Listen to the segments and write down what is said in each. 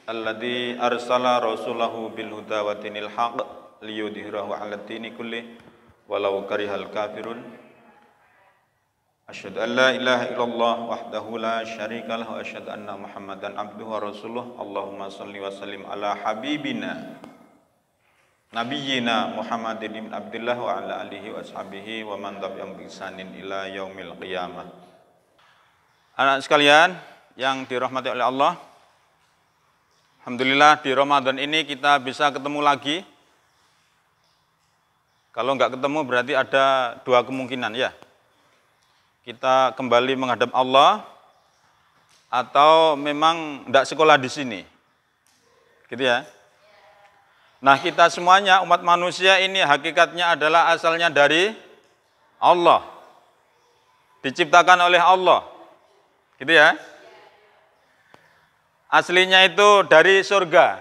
alladzi arsala rasulahu bil huda wa dinil haqq liyudhhirahu 'alad dini kullih walau karihal kafirun. Asyhadu an la ilaha illallah wahdahu la syarikalah wa asyhadu anna Muhammadan abduhu wa rasuluh. Allahumma shalli wa sallim ala habibina nabiyyina Muhammadin ibn Abdillah wa ala alihi wa ashabihi wa man tabi'ahum bi ihsanin ila yaumil qiyamah. Anak sekalian yang dirahmati oleh Allah, alhamdulillah di Ramadan ini kita bisa ketemu lagi. Kalau enggak ketemu berarti ada dua kemungkinan ya. Kita kembali menghadap Allah atau memang enggak sekolah di sini. Gitu ya. Nah, kita semuanya umat manusia ini hakikatnya adalah asalnya dari Allah. Diciptakan oleh Allah. Gitu ya. Aslinya itu dari surga.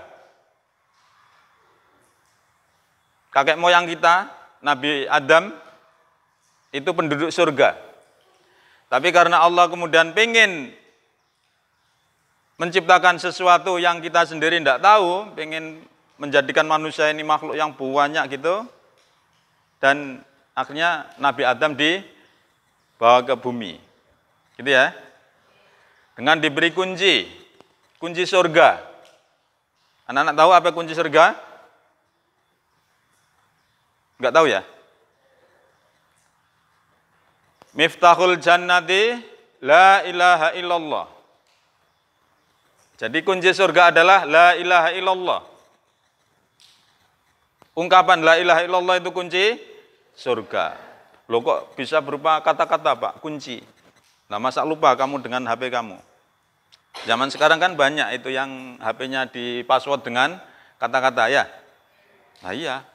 Kakek moyang kita, Nabi Adam, itu penduduk surga. Tapi karena Allah kemudian pengen menciptakan sesuatu yang kita sendiri tidak tahu, pengen menjadikan manusia ini makhluk yang banyak gitu, dan akhirnya Nabi Adam dibawa ke bumi. Gitu ya. Dengan diberi kunci surga. Anak-anak tahu apa kunci surga? Enggak tahu ya? Miftahul jannati la ilaha illallah. Jadi kunci surga adalah la ilaha illallah. Ungkapan la ilaha illallah itu kunci surga. Loh kok bisa berupa kata-kata Pak? Kunci. Nah masa lupa kamu dengan HP kamu? Zaman sekarang kan banyak itu yang HP-nya di password dengan kata-kata ya. Nah iya.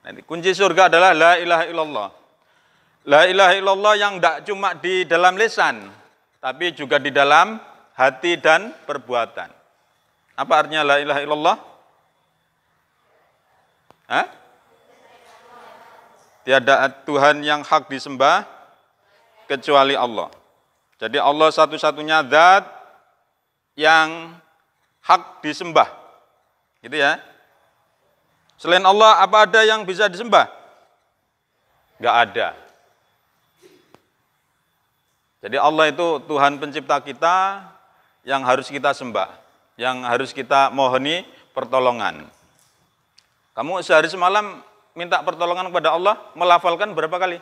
Nanti kunci surga adalah la ilaha illallah. La ilaha illallah yang tidak cuma di dalam lisan, tapi juga di dalam hati dan perbuatan. Apa artinya la ilaha illallah? Hah? Tiada Tuhan yang hak disembah kecuali Allah. Jadi Allah satu-satunya zat yang hak disembah. Gitu ya. Selain Allah, apa ada yang bisa disembah? Enggak ada. Jadi Allah itu Tuhan pencipta kita yang harus kita sembah, yang harus kita mohoni pertolongan. Kamu sehari semalam minta pertolongan kepada Allah, melafalkan berapa kali?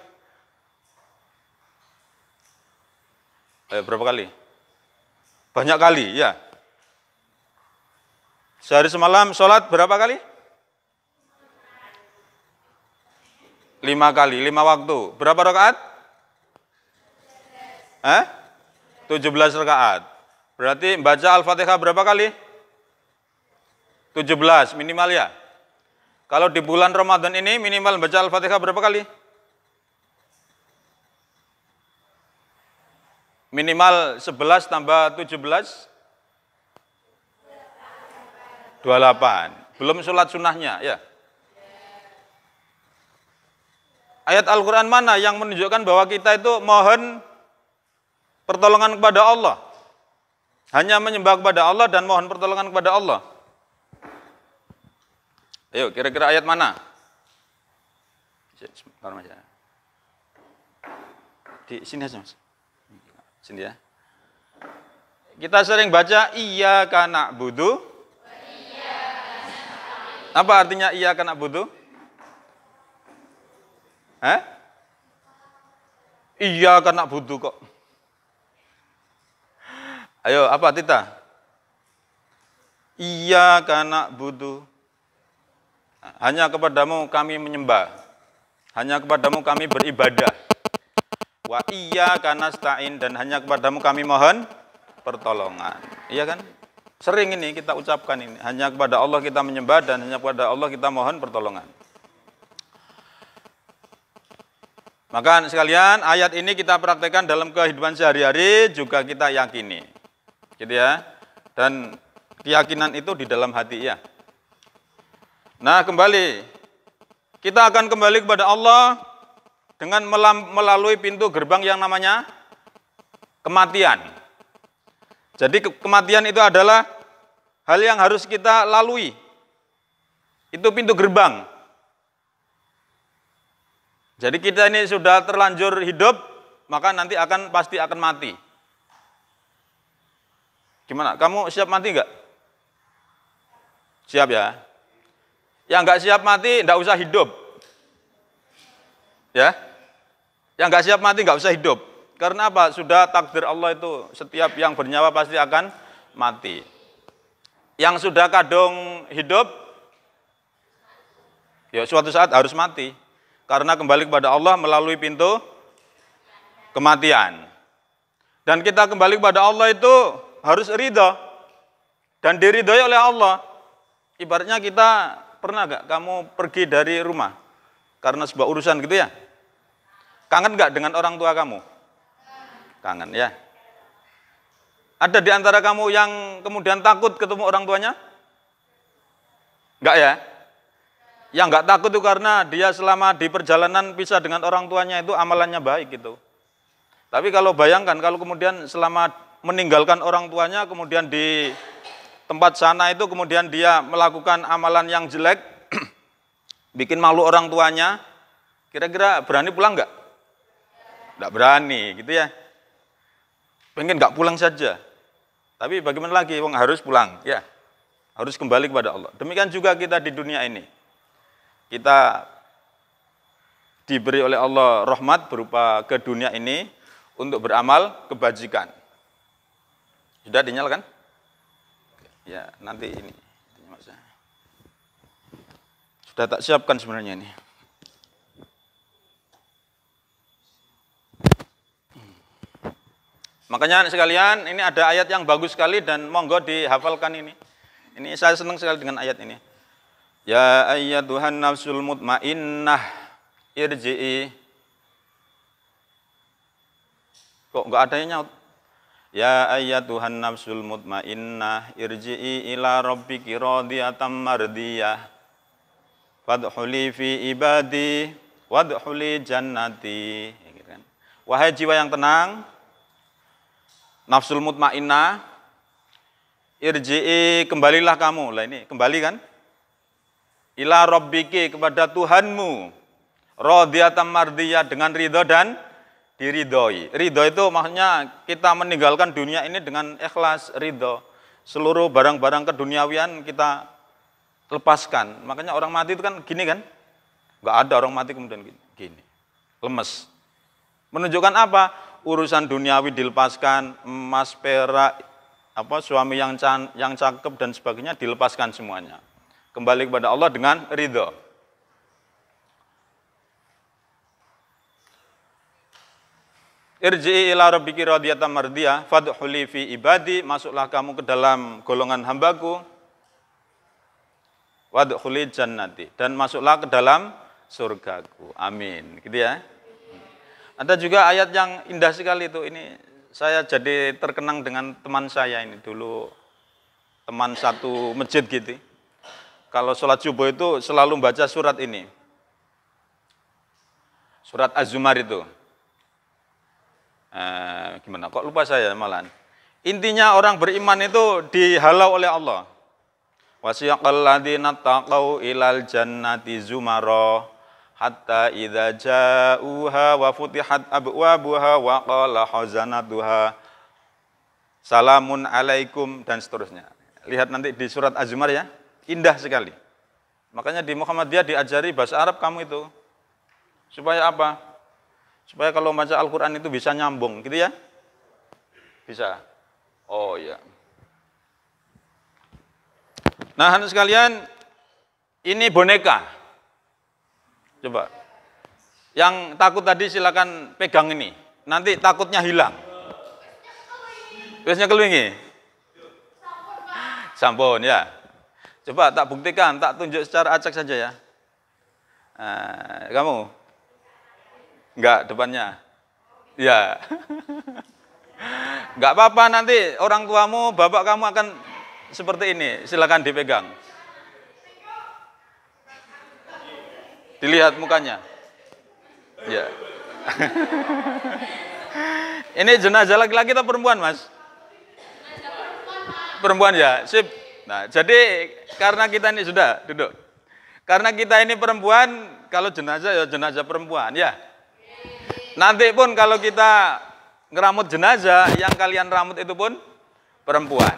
Berapa kali? Banyak kali, ya. Sehari semalam sholat berapa kali? 5 kali, 5 waktu. Berapa rakaat? 17 rakaat. Berarti baca Al-Fatihah berapa kali? 17 minimal ya. Kalau di bulan Ramadan ini minimal baca Al-Fatihah berapa kali? Minimal 11 tambah 17 28. Belum sholat sunnahnya ya. Ayat Al-Quran mana yang menunjukkan bahwa kita itu mohon pertolongan kepada Allah? Hanya menyembah kepada Allah dan mohon pertolongan kepada Allah. Ayo, kira-kira ayat mana? Di sini aja, Mas. Sini ya. Kita sering baca iyyaka na'budu. Apa artinya iyyaka na'budu? Iyyaka na'budu kok. Ayo, apa Tita? Iyyaka na'budu. Hanya kepadamu kami menyembah. Hanya kepadamu kami beribadah. Wa iyyaka nasta'in, dan hanya kepadamu kami mohon pertolongan. Iya kan? Sering ini kita ucapkan ini. Hanya kepada Allah kita menyembah dan hanya kepada Allah kita mohon pertolongan. Maka sekalian, ayat ini kita praktekkan dalam kehidupan sehari-hari, juga kita yakini. Gitu ya. Dan keyakinan itu di dalam hati ya. Nah, kembali. Kita akan kembali kepada Allah dengan melalui pintu gerbang yang namanya kematian. Jadi kematian itu adalah hal yang harus kita lalui. Itu pintu gerbang. Jadi kita ini sudah terlanjur hidup, maka nanti pasti akan mati. Gimana? Kamu siap mati enggak? Siap ya? Yang enggak siap mati, enggak usah hidup. Ya? Yang enggak siap mati, enggak usah hidup. Karena apa? Sudah takdir Allah itu, setiap yang bernyawa pasti akan mati. Yang sudah kadung hidup, ya suatu saat harus mati. Karena kembali kepada Allah melalui pintu kematian. Dan kita kembali kepada Allah itu harus ridha. Dan diridhoi oleh Allah. Ibaratnya kita pernah gak kamu pergi dari rumah karena sebuah urusan gitu ya? Kangen gak dengan orang tua kamu? Kangen ya. Ada di antara kamu yang kemudian takut ketemu orang tuanya? Enggak ya? Yang enggak takut itu karena dia selama di perjalanan pisah dengan orang tuanya itu amalannya baik gitu. Tapi kalau bayangkan kalau kemudian selama meninggalkan orang tuanya kemudian di tempat sana itu kemudian dia melakukan amalan yang jelek, bikin malu orang tuanya, kira-kira berani pulang enggak? Enggak berani gitu ya. Pengen enggak pulang saja. Tapi bagaimana lagi, wong harus pulang, ya. Harus kembali kepada Allah. Demikian juga kita di dunia ini. Kita diberi oleh Allah rahmat berupa ke dunia ini untuk beramal kebajikan. Sudah dinyalakan? Ya, nanti ini. Sudah tak siapkan sebenarnya ini. Makanya sekalian, ini ada ayat yang bagus sekali dan monggo dihafalkan ini. Ini saya senang sekali dengan ayat ini. Ya ayyatuhan nafsul mutmainnah irji'i. Kok enggak ada yang nyaut? Ya ayyatuhan nafsul mutmainnah irji'i ila rabbiki radiyatan mardiyah. Fadkhuli fi ibadi wadkhuli jannati. Wahai jiwa yang tenang, nafsul mutmainnah, irji'i, kembalilah kamu. Lah ini, kembali kan? Ila rabbiki, kepada Tuhanmu. Radiyatan mardiyah, dengan ridho dan diridhoi. Ridho itu maksudnya kita meninggalkan dunia ini dengan ikhlas, ridho. Seluruh barang-barang keduniawian kita lepaskan. Makanya orang mati itu kan gini kan? Enggak ada orang mati kemudian gini. Lemes. Menunjukkan apa? Urusan duniawi dilepaskan, emas, perak, suami yang cakep dan sebagainya dilepaskan semuanya. Kembali kepada Allah dengan ridho. Irji'i ila rabbiki radiyatan mardiyah, fadkhuli fi ibadi, masuklah kamu ke dalam golongan hambaku, wadkhuli jannati, dan masuklah ke dalam surgaku. Amin. Gitu ya. Ada juga ayat yang indah sekali itu. Ini saya jadi terkenang dengan teman saya ini dulu, teman satu masjid gitu. Kalau sholat subuh itu selalu baca surat ini. Surat Az-Zumar itu. Gimana? Kok lupa saya malahan. Intinya orang beriman itu dihalau oleh Allah. Wasiyaqal ladzina taqau ilal jannati zumara hatta idza ja'uha wa futihat abwabuha wa qala khazanatuha salamun alaikum, dan seterusnya. Lihat nanti di surat Az-Zumar ya. Indah sekali. Makanya di Muhammadiyah diajari bahasa Arab kamu itu. Supaya apa? Supaya kalau baca Al-Quran itu bisa nyambung, gitu ya? Bisa? Oh iya. Nah, hadirin sekalian, ini boneka. Coba. Yang takut tadi silakan pegang ini. Nanti takutnya hilang. Biasanya keluingi? Sampun ya. Coba tak buktikan, tak tunjuk secara acak saja ya. Kamu? Enggak, depannya. Ya. Enggak apa-apa, nanti orang tuamu, bapak kamu akan seperti ini. Silakan dipegang. Dilihat mukanya. Ya. Ini jenazah laki-laki atau perempuan, Mas? Perempuan ya. Sip. Nah, jadi karena kita ini sudah duduk. Karena kita ini perempuan, kalau jenazah ya jenazah perempuan, ya. Nanti pun kalau kita ngeramut jenazah, yang kalian ramut itu pun perempuan.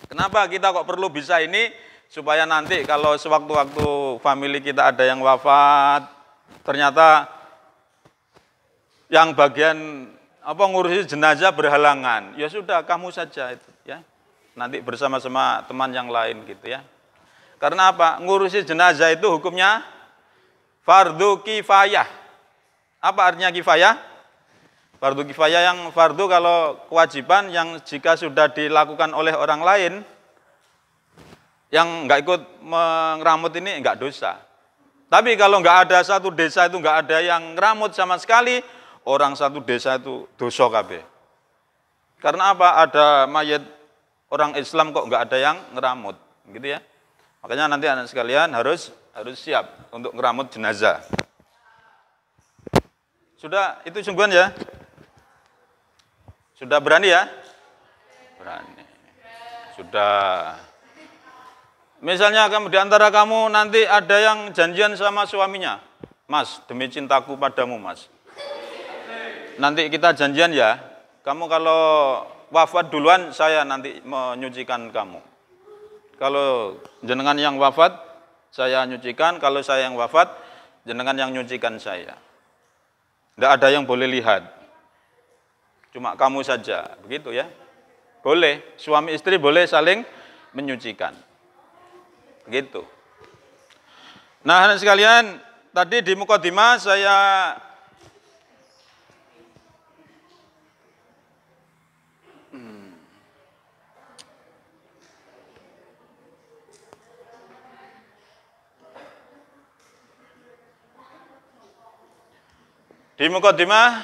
Kenapa kita kok perlu bisa ini? Supaya nanti kalau sewaktu-waktu family kita ada yang wafat, ternyata yang bagian ngurusi jenazah berhalangan, ya sudah kamu saja itu, ya. Nanti bersama-sama teman yang lain gitu ya. Karena apa? Ngurusi jenazah itu hukumnya fardu kifayah. Apa artinya kifayah? Fardu kifayah, yang fardu kalau kewajiban yang jika sudah dilakukan oleh orang lain, yang nggak ikut ngeramut ini nggak dosa. Tapi kalau nggak ada satu desa itu nggak ada yang ngeramut sama sekali, orang satu desa itu dosa kabeh. Karena apa? Ada mayat orang Islam kok nggak ada yang ngeramut, gitu ya. Makanya nanti anak sekalian harus siap untuk ngeramut jenazah. Sudah itu sungguhan ya? Sudah berani ya? Berani. Sudah. Misalnya kamu di antara kamu nanti ada yang janjian sama suaminya, Mas, demi cintaku padamu, Mas. Nanti kita janjian ya. Kamu kalau wafat duluan, saya nanti menyucikan kamu. Kalau jenengan yang wafat, saya nyucikan. Kalau saya yang wafat, jenengan yang nyucikan saya. Tidak ada yang boleh lihat. Cuma kamu saja, begitu ya. Boleh, suami istri boleh saling menyucikan. Gitu. Nah, anak sekalian, tadi di mukadimah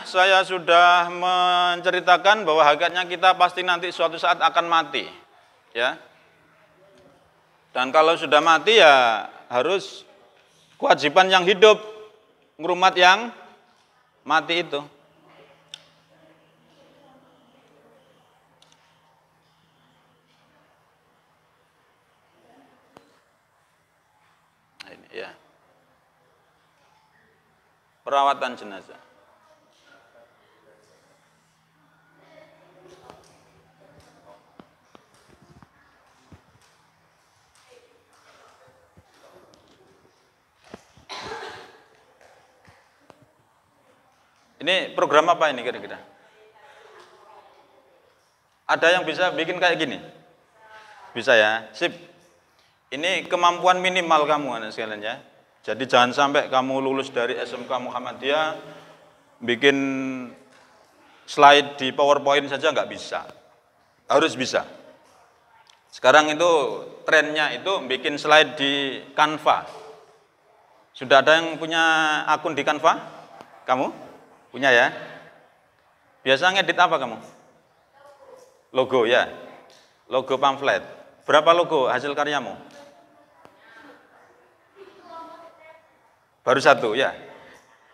saya sudah menceritakan bahwa hakikatnya kita pasti nanti suatu saat akan mati, ya. Dan kalau sudah mati ya harus kewajiban yang hidup ngrumat yang mati itu. Nah, ini ya. Perawatan jenazah. Ini program apa ini kira-kira? Ada yang bisa bikin kayak gini? Bisa ya? Sip. Ini kemampuan minimal kamu anak sekalian ya. Jadi jangan sampai kamu lulus dari SMK Muhammadiyah bikin slide di PowerPoint saja nggak bisa. Harus bisa. Sekarang itu trennya itu bikin slide di Canva. Sudah ada yang punya akun di Canva? Kamu? Punya ya? Biasa ngedit apa kamu? Logo ya? Logo pamflet. Berapa logo hasil karyamu? Baru satu ya?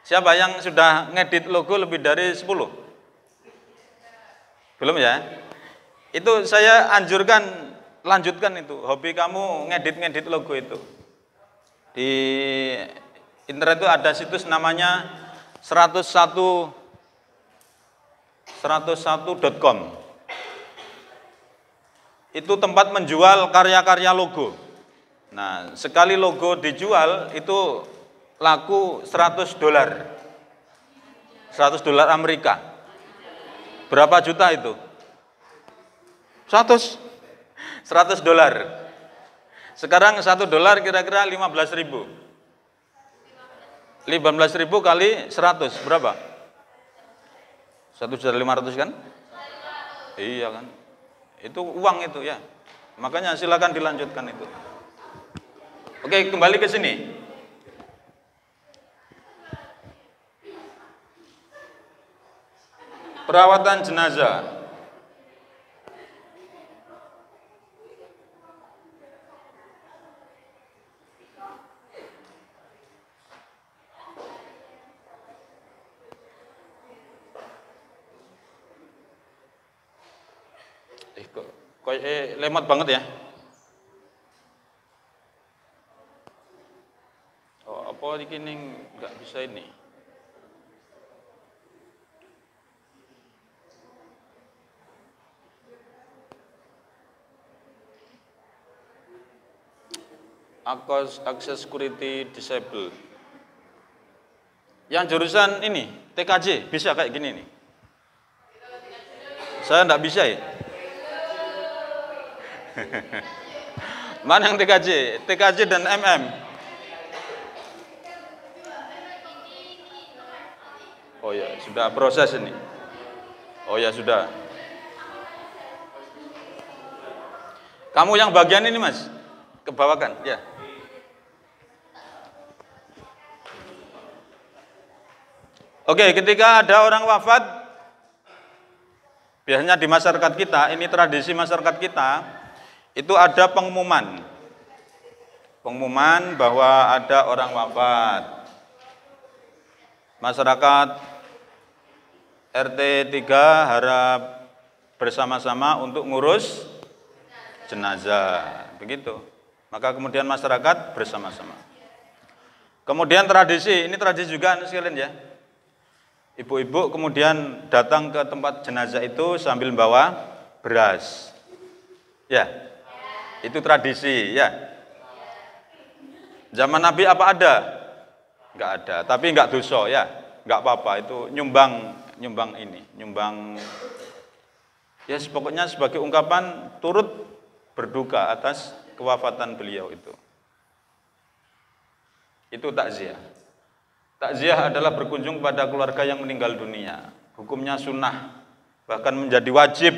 Siapa yang sudah ngedit logo lebih dari 10? Belum ya? Itu saya anjurkan, lanjutkan itu. Hobi kamu ngedit-ngedit logo itu. Di internet itu ada situs namanya 101.com. Itu tempat menjual karya-karya logo. Nah, sekali logo dijual itu laku $100. $100 Amerika. Berapa juta itu? 100. $100. Sekarang $1 kira-kira 15.000. 15.000 kali 100 berapa? 1.500.000 kan? Iya kan? Itu uang itu ya. Makanya silakan dilanjutkan itu. Oke, kembali ke sini. Perawatan jenazah. Kok lemot banget ya. Kulo ini nggak bisa ini. Access security disable. Yang jurusan ini TKJ bisa kayak gini nih. Saya enggak bisa ya. Mana yang TKJ? TKJ dan MM. Oh ya, sudah proses ini. Oh ya, sudah. Kamu yang bagian ini, Mas. Kebawakan, ya. Oke, ketika ada orang wafat, biasanya di masyarakat kita, ini tradisi masyarakat kita, itu ada pengumuman. Pengumuman bahwa ada orang wafat. Masyarakat RT 3 harap bersama-sama untuk ngurus jenazah. Begitu. Maka kemudian masyarakat bersama-sama. Kemudian tradisi, ini tradisi juga sekalian ya. Ibu-ibu kemudian datang ke tempat jenazah itu sambil bawa beras. Ya, itu tradisi ya. Zaman Nabi apa ada? Enggak ada, tapi enggak dosa ya. Enggak apa-apa, itu nyumbang ini, nyumbang ya pokoknya sebagai ungkapan turut berduka atas kewafatan beliau itu. Itu takziah. Takziah adalah berkunjung pada keluarga yang meninggal dunia. Hukumnya sunnah, bahkan menjadi wajib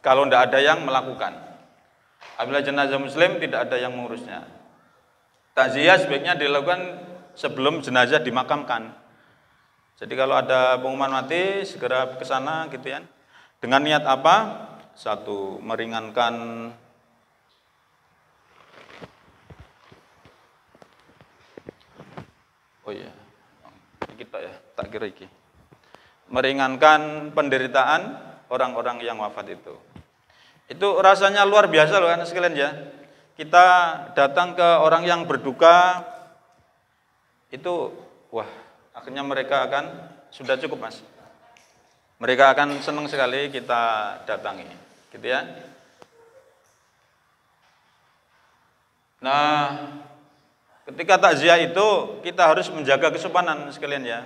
kalau tidak ada yang melakukan. Apabila jenazah muslim tidak ada yang mengurusnya. Takziah sebaiknya dilakukan sebelum jenazah dimakamkan. Jadi kalau ada pengumuman mati, segera ke sana gitu ya. Dengan niat apa? Satu, meringankan oh iya, kita ya, tak kira iki. Meringankan penderitaan orang-orang yang wafat itu. Itu rasanya luar biasa loh anak sekalian ya. Kita datang ke orang yang berduka, itu wah, akhirnya mereka akan, sudah cukup Mas. Mereka akan senang sekali kita datangi, gitu ya. Nah, ketika takziah itu kita harus menjaga kesopanan sekalian ya.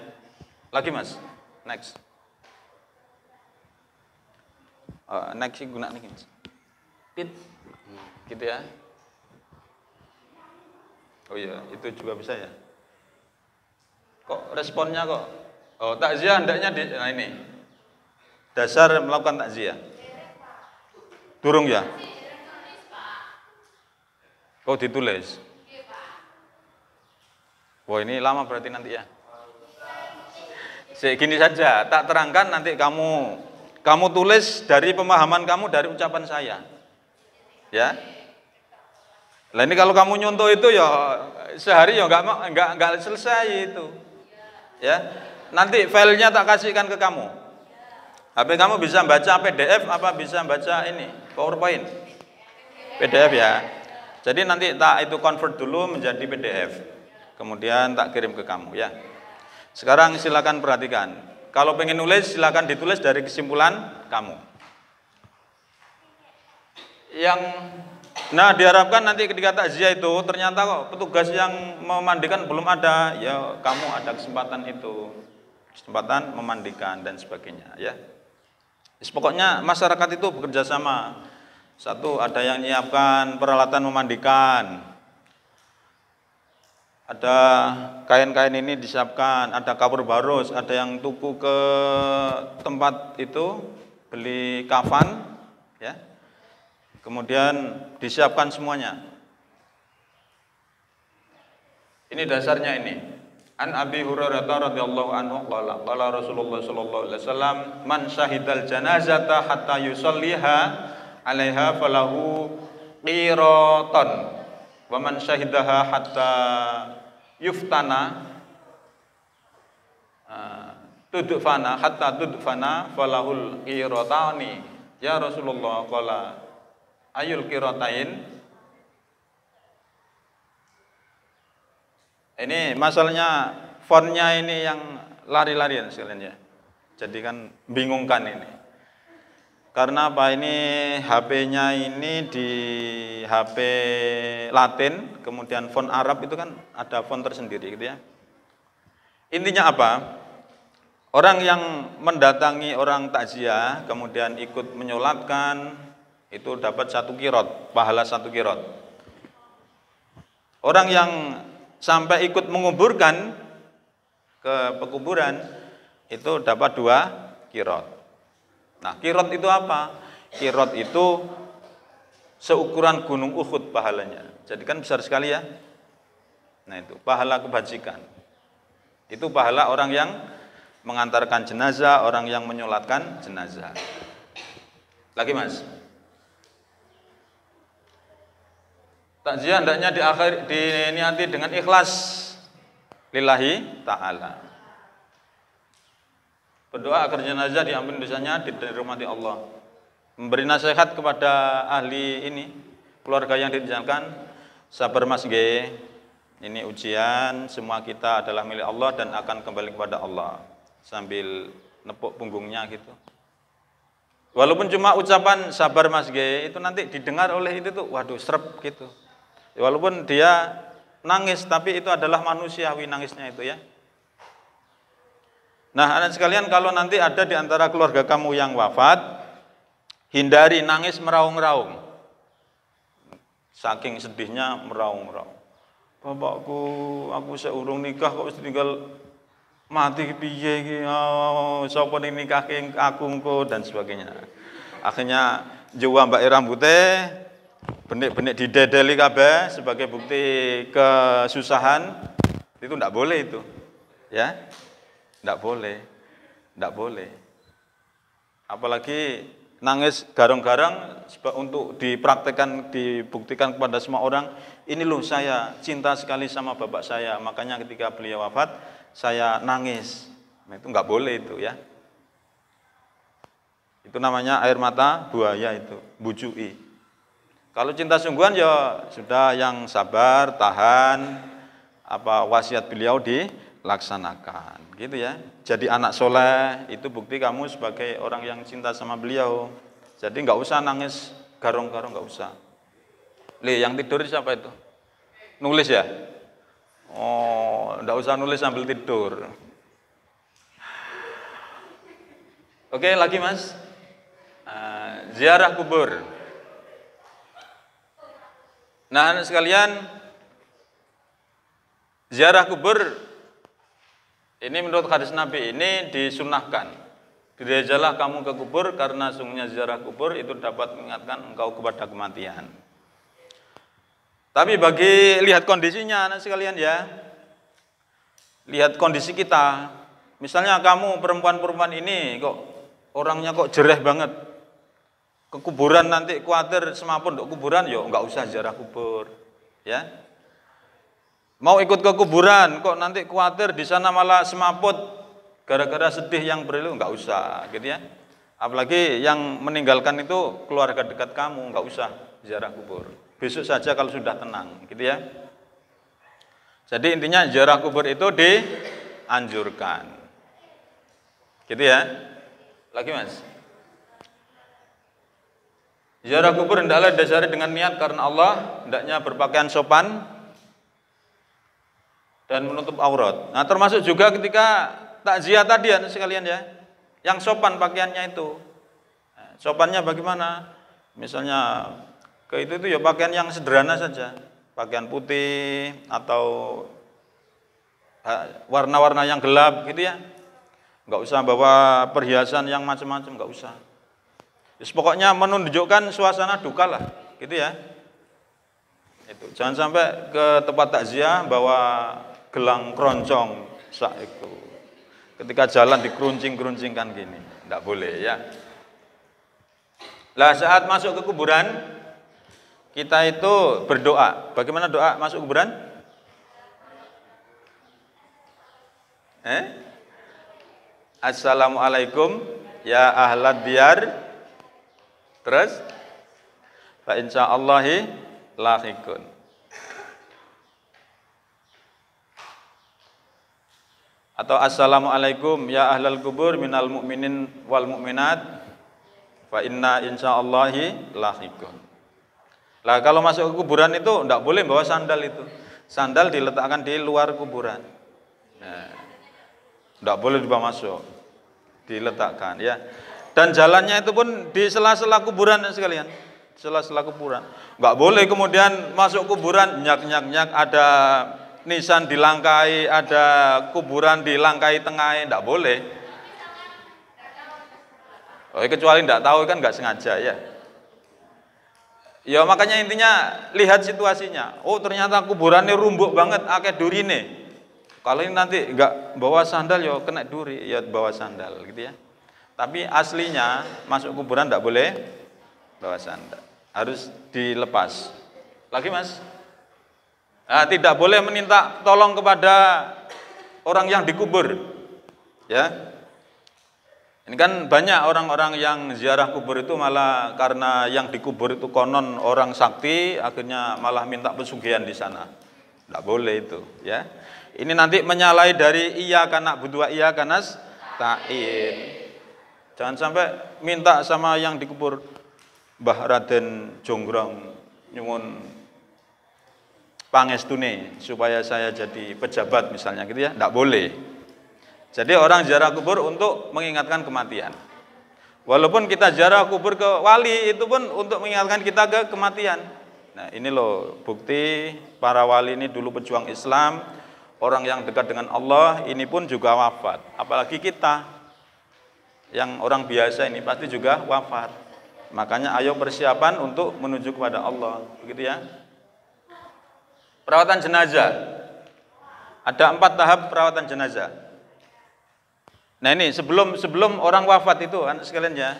Lagi Mas, next. Next sih guna nih Mas. Pit, gitu ya. Oh iya, itu juga bisa ya. Kok responnya kok? Oh, takziah hendaknya nah ini. Dasar melakukan takziah. Durung ya? Oh, ditulis. Wah, ini lama berarti nanti ya. Segini saja, tak terangkan nanti kamu tulis dari pemahaman kamu dari ucapan saya. Ya. Lah ini kalau kamu nyontoh itu ya sehari ya enggak selesai itu. Ya. Nanti filenya tak kasihkan ke kamu. HP kamu bisa baca PDF apa bisa baca ini PowerPoint? PDF ya. Jadi nanti tak itu convert dulu menjadi PDF. Kemudian tak kirim ke kamu ya. Sekarang silakan perhatikan. Kalau pengen nulis silakan ditulis dari kesimpulan kamu. Nah diharapkan nanti ketika takziah itu ternyata kok petugas yang memandikan belum ada, ya kamu ada kesempatan itu, kesempatan memandikan dan sebagainya ya. Pokoknya masyarakat itu bekerja sama. Satu, ada yang menyiapkan peralatan memandikan, ada kain-kain ini disiapkan, ada kapur barus, ada yang tuku ke tempat itu beli kafan ya. Kemudian disiapkan semuanya. Ini dasarnya ini. An Abi Hurairah radhiyallahu anhu qala Rasulullah sallallahu alaihi wasallam man syahidal janazata hatta yusalliha 'alaiha falahu qiratan wa man syahidaha hatta yuftana tudfana hatta tudfana falahul qiratani. Ya Rasulullah qala ayul qiratain? Ini masalahnya fontnya ini yang lari-larian sekalian ya. Jadi kan bingungkan ini. Karena apa, ini HP-nya ini di HP Latin, kemudian font Arab itu kan ada font tersendiri gitu ya. Intinya apa? Orang yang mendatangi orang takziah, kemudian ikut menyolatkan, itu dapat 1 qirot, pahala 1 qirot. Orang yang sampai ikut menguburkan ke pekuburan, itu dapat 2 qirot. Nah, qirot itu apa? Qirot itu seukuran gunung Uhud pahalanya. Jadi kan besar sekali ya. Nah itu, pahala kebajikan. Itu pahala orang yang mengantarkan jenazah, orang yang menyolatkan jenazah. Lagi mas. Takziah hendaknya diniati dengan ikhlas lillahi ta'ala. Berdoa agar jenazah diampuni dosanya, dirahmati Allah. Memberi nasihat kepada ahli ini, keluarga yang ditinggalkan, sabar mas G. Ini ujian, semua kita adalah milik Allah dan akan kembali kepada Allah. Sambil nepuk punggungnya gitu. Walaupun cuma ucapan sabar mas G, itu nanti didengar oleh itu tuh, waduh srep gitu. Walaupun dia nangis, tapi itu adalah manusiawi nangisnya itu ya. Nah, anak sekalian, kalau nanti ada di antara keluarga kamu yang wafat, hindari nangis meraung-raung. Saking sedihnya meraung-raung. Bapakku, aku seurung nikah kok tinggal mati piye iki. Sapa ning nikahke aku engko dan sebagainya. Akhirnya juwa mbak rambutnya, benik-benik didedeli kabeh sebagai bukti kesusahan. Itu ndak boleh itu. Ya. Nggak boleh. Apalagi nangis garang-garang untuk dipraktekkan, dibuktikan kepada semua orang, ini loh saya cinta sekali sama bapak saya, makanya ketika beliau wafat, saya nangis. Nah, itu nggak boleh itu ya. Itu namanya air mata buaya itu, bujui. Kalau cinta sungguhan ya sudah yang sabar, tahan, apa wasiat beliau dilaksanakan. Gitu ya. Jadi anak soleh itu bukti kamu sebagai orang yang cinta sama beliau. Jadi nggak usah nangis garong-garong, nggak usah. Yang tidur siapa itu? Nulis ya? Oh, nggak usah nulis sambil tidur. Oke, lagi mas. Ziarah kubur. Nah, sekalian, ziarah kubur ini menurut hadis Nabi ini disunahkan. Gerejalah kamu ke kubur karena sungguhnya ziarah kubur itu dapat mengingatkan engkau kepada kematian. Tapi bagi lihat kondisinya anak sekalian ya. Lihat kondisi kita. Misalnya kamu perempuan-perempuan ini kok orangnya kok jereh banget. Ke kuburan nanti khawatir semapun untuk kuburan, yo enggak usah ziarah kubur. Ya. Mau ikut ke kuburan, kok nanti khawatir di sana malah semaput gara-gara sedih yang berlalu, nggak usah, gitu ya. Apalagi yang meninggalkan itu keluarga dekat kamu, nggak usah ziarah kubur. Besok saja kalau sudah tenang, gitu ya. Jadi intinya ziarah kubur itu dianjurkan, gitu ya. Lagi mas. Ziarah kubur hendaklah didasari dengan niat karena Allah, hendaknya berpakaian sopan dan menutup aurat. Nah, termasuk juga ketika takziah tadi ya sekalian ya, yang sopan pakaiannya itu. Nah, sopannya bagaimana? Misalnya ke itu ya pakaian yang sederhana saja, pakaian putih atau warna-warna yang gelap gitu ya. Enggak usah bawa perhiasan yang macam-macam, enggak usah. Just pokoknya menunjukkan suasana duka lah, gitu ya. Itu jangan sampai ke tempat takziah bawa gelang keroncong sak itu. Ketika jalan dikeruncing-keruncingkan gini, enggak boleh ya. Lah saat masuk ke kuburan, kita itu berdoa. Bagaimana doa masuk kuburan? Assalamualaikum ya ahlad diyar. Terus fa insyaallahi lahiqun. Atau assalamualaikum ya ahlal kubur minal mu'minin wal mu'minat fa inna insyaallahi lahiqun. Lah kalau masuk ke kuburan itu enggak boleh bawa sandal itu. Sandal diletakkan di luar kuburan. Nah, enggak boleh dibawa masuk. Diletakkan ya. Dan jalannya itu pun di sela-sela kuburan sekalian. Sela-sela kuburan. Enggak boleh kemudian masuk kuburan nyak-nyak-nyak ada nisan dilangkai, ada kuburan dilangkai tengahnya, enggak boleh. Oh, kecuali enggak tahu kan enggak sengaja ya. Ya makanya intinya lihat situasinya. Oh ternyata kuburannya rumbuk banget, akeh durine. Kalau ini nanti enggak bawa sandal ya kena duri, ya bawa sandal gitu ya. Tapi aslinya masuk kuburan enggak boleh bawa sandal. Harus dilepas. Lagi Mas? Nah, tidak boleh meminta tolong kepada orang yang dikubur. Ya. Ini kan banyak orang-orang yang ziarah kubur itu malah karena yang dikubur itu konon orang sakti, akhirnya malah minta pesugihan di sana. Tidak boleh itu, ya. Ini nanti menyalahi dari iya kana budua iya kanas ta'in. Jangan sampai minta sama yang dikubur Mbah Raden Jonggrong nyuwun pangestune supaya saya jadi pejabat misalnya gitu ya. Tidak boleh. Jadi orang ziarah kubur untuk mengingatkan kematian. Walaupun kita ziarah kubur ke wali itu pun untuk mengingatkan kita ke kematian. Nah ini loh bukti para wali ini dulu pejuang Islam, orang yang dekat dengan Allah ini pun juga wafat. Apalagi kita yang orang biasa ini pasti juga wafat. Makanya ayo persiapan untuk menuju kepada Allah, begitu ya. Perawatan jenazah. Ada 4 tahap perawatan jenazah. Nah ini sebelum orang wafat itu anak sekalian ya,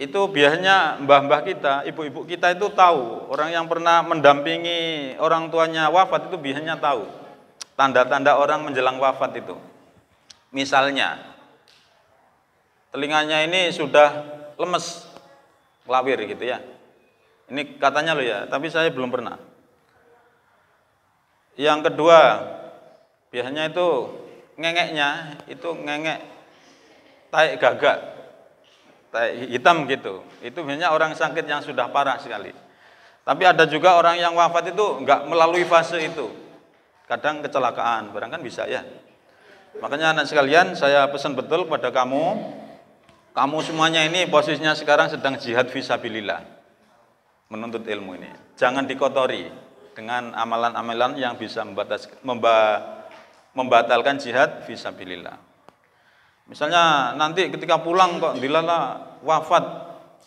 itu biasanya mbah-mbah kita, ibu-ibu kita itu tahu, orang yang pernah mendampingi orang tuanya wafat itu biasanya tahu tanda-tanda orang menjelang wafat itu. Misalnya telinganya ini sudah lemes, lawir gitu ya. Ini katanya loh ya, tapi saya belum pernah. Yang kedua, biasanya itu ngengeknya itu ngengek taek gagak, taek hitam gitu. Itu biasanya orang sakit yang sudah parah sekali. Tapi ada juga orang yang wafat itu enggak melalui fase itu. Kadang kecelakaan, barang kan bisa ya. Makanya anak sekalian, saya pesan betul kepada kamu semuanya ini posisinya sekarang sedang jihad fisabilillah, menuntut ilmu ini. Jangan dikotori dengan amalan-amalan yang bisa membatalkan jihad fisabilillah. Misalnya nanti ketika pulang kok dilala wafat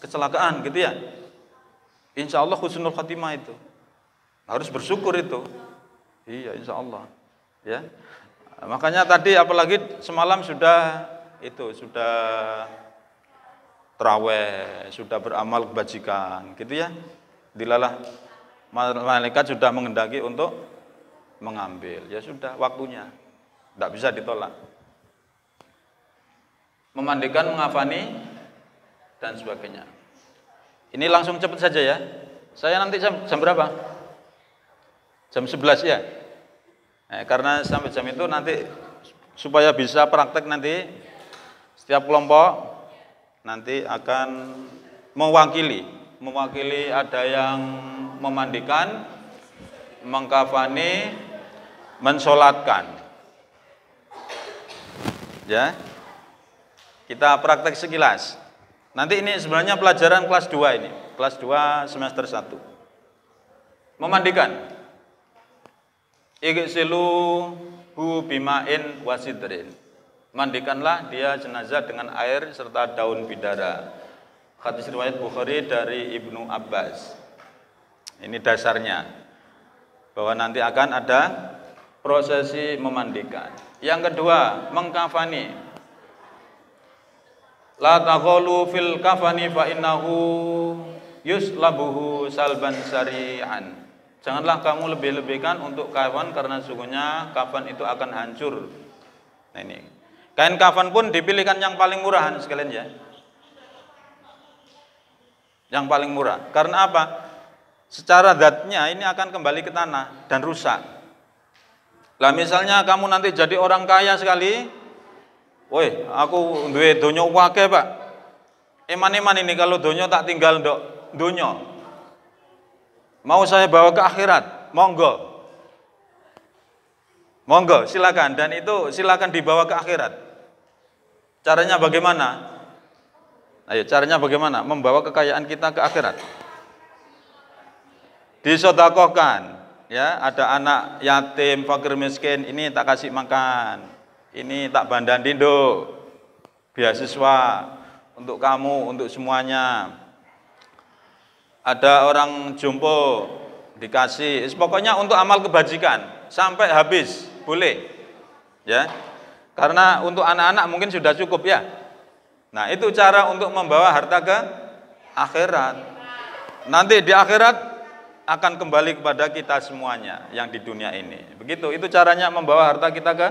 kecelakaan gitu ya, insya Allah husnul khatimah itu harus bersyukur itu. Iya insya Allah ya. Makanya tadi apalagi semalam sudah terawih, sudah beramal kebajikan gitu ya, dilalah malaikat sudah mengendaki untuk mengambil, ya sudah waktunya, tidak bisa ditolak. Memandikan, mengafani dan sebagainya. Ini langsung cepat saja ya. Saya nanti jam berapa? Jam 11 ya. Karena sampai jam itu nanti supaya bisa praktek nanti setiap kelompok nanti akan mewakili ada yang memandikan, mengkafani, mensolatkan. Ya. Kita praktek sekilas. Nanti ini sebenarnya pelajaran kelas 2 ini, kelas 2 semester 1. Memandikan. Igsilu hu bima'in wasidrin. Mandikanlah dia jenazah dengan air serta daun bidara. Hadis riwayat Bukhari dari Ibnu Abbas. Ini dasarnya, bahwa nanti akan ada prosesi memandikan. Yang kedua, mengkafani. La taqulu fil kafani fa innahu yuslabuhu salban sari'an. Janganlah kamu lebih-lebihkan untuk kafan karena sungguhnya kafan itu akan hancur. Nah ini. Kain kafan pun dipilihkan yang paling murah sekalian ya. Yang paling murah. Karena apa? Secara zatnya ini akan kembali ke tanah dan rusak. Lah misalnya kamu nanti jadi orang kaya sekali, woi, aku duwe donya akeh, Pak. Eman-eman ini kalau donya tak tinggal ndok donya. Mau saya bawa ke akhirat, monggo. Monggo, silakan, dan itu silakan dibawa ke akhirat. Caranya bagaimana? Ayo, caranya bagaimana? Membawa kekayaan kita ke akhirat. Disedekahkan. Ya, ada anak yatim, fakir miskin, ini tak kasih makan, ini tak bandanin do, beasiswa untuk kamu, untuk semuanya. Ada orang jompo dikasih, pokoknya untuk amal kebajikan sampai habis, boleh, ya. Karena untuk anak-anak mungkin sudah cukup ya. Nah, itu cara untuk membawa harta ke akhirat. Nanti di akhirat akan kembali kepada kita semuanya yang di dunia ini. Begitu, itu caranya membawa harta kita ke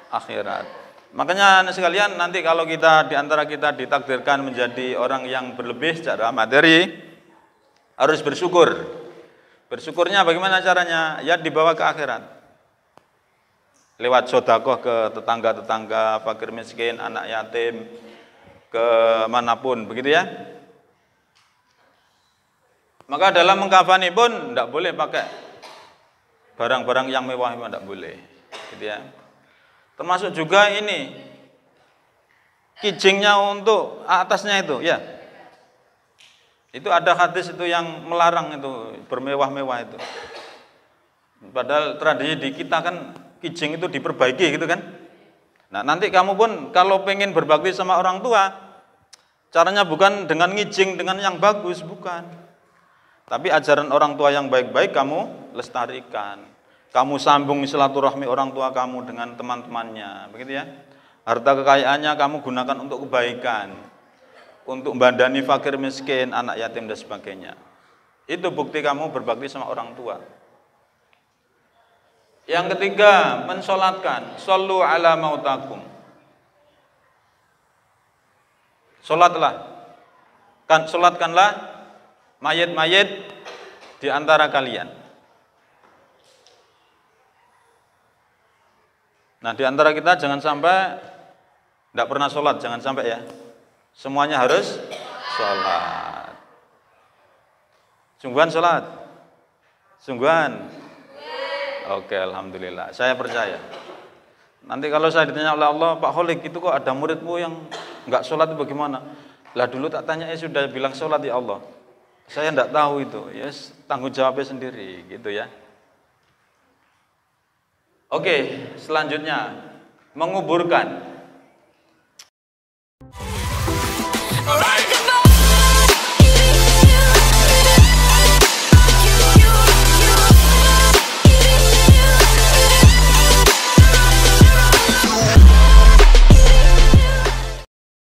akhirat. Makanya sekalian, nanti kalau kita di antara kita ditakdirkan menjadi orang yang berlebih secara materi, harus bersyukur. Bersyukurnya bagaimana caranya? Ya dibawa ke akhirat. Lewat sedekah ke tetangga-tetangga, fakir miskin, anak yatim, ke manapun, begitu ya. Maka dalam mengkafani pun tidak boleh pakai barang-barang yang mewah, tidak boleh, gitu ya. Termasuk juga ini kijingnya untuk atasnya itu, ya. Itu ada hadis itu yang melarang itu bermewah-mewah itu. Padahal tradisi di kita kan kijing itu diperbaiki, gitu kan. Nah, nanti kamu pun kalau pengen berbakti sama orang tua, caranya bukan dengan ngijing dengan yang bagus, bukan. Tapi ajaran orang tua yang baik-baik kamu lestarikan. Kamu sambung silaturahmi orang tua kamu dengan teman-temannya, begitu ya. Harta kekayaannya kamu gunakan untuk kebaikan, untuk membandani fakir miskin, anak yatim dan sebagainya. Itu bukti kamu berbakti sama orang tua. Yang ketiga, mensolatkan. Shollu ala mautakum. Solatkanlah mayit-mayit di antara kalian. Nah, di antara kita jangan sampai tidak pernah sholat, jangan sampai ya. Semuanya harus sholat. Sungguhan sholat? Sungguhan? Oke, alhamdulillah. Saya percaya. Nanti kalau saya ditanya oleh Allah, Pak Kholik, itu kok ada muridmu yang nggak sholat itu bagaimana? Lah dulu tak tanya, sudah bilang sholat ya Allah. Saya tidak tahu itu, ya tanggung jawabnya sendiri, gitu ya. Oke, selanjutnya menguburkan.